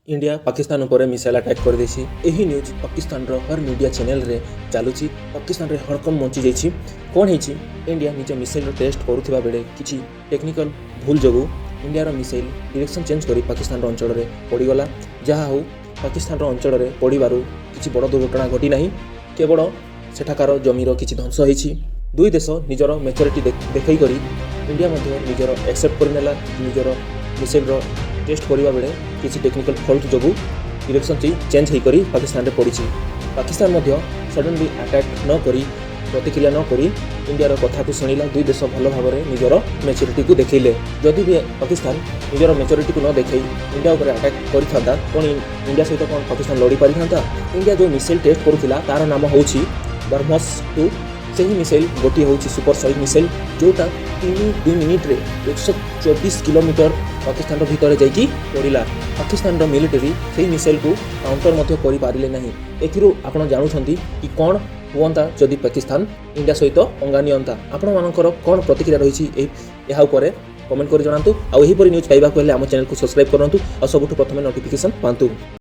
India Pakistan उपर missile attack कर देछि। एही न्यूज पाकिस्तान रो हर मीडिया चैनल रे चालुछि। पाकिस्तान रे हड़कम मची जाइछि। कोन हेछि इंडिया निज मिसाइल रो टेस्ट करूथिबा बेले किछि टेक्निकल भूल जोगु इंडिया रो मिसाइल डायरेक्शन चेंज करी पाकिस्तान रो अंचल रे पड़ीगला। जहा हो पाकिस्तान रो अंचल रे पड़ीबारु किछि बड़ दुर्घटना घटी नाही, केवल सेठाकार जमीर किछि ध्वंस हेछि। दुई देश निजर मैच्योरिटी देखै करी इंडिया मध्ये निजर एक्सेप्ट करनेला निजर मिसाइल रो टेस्ट करबा बेले किसी टेक्निकल फॉल्ट जोगु डायरेक्शन चेंज होई करी पाकिस्तान रे पड़ी। पाकिस्तान मध्ये सडनली अटैक न करी प्रतिक्रिया न करी इंडिया रो कथा को सुनिला। दुई देश भल भाव में निजर मैच्योरिटी को देखैले। जदि भी पाकिस्तान निजर मैच्योरिटी को न देखै इंडिया ऊपर अटैक करिथांता कोन इंडिया सहित कोन पाकिस्तान लड़ी पारिथांता। इंडिया जो मिसाइल टेस्ट करूथिला तार नाम होछि ब्रह्मोस 2। सही मिसाइल गोटी होछि सुपरसोनिक मिसाइल जोटा 2 मिनिट रे 124 किलोमीटर पाकिस्तान भितर जाइकी पड़िला। पाकिस्तान मिलिटरी सही मिसाइल को काउंटर मध्य करि पारिले नाही। एथिरु आपण जानुछंती कि कोन हुअंता जदि पाकिस्तान इंडिया सहित अंगा नियंता। आपण मानकर कोन प्रतिक्रिया रहिछि एहा उपरे कमेंट करि जणांतु। आ एही परि न्यूज पाइबा को हेले हम चैनल को सब्सक्राइब करंतु और सबुठु प्रथमे नोटिफिकेशन पांतु।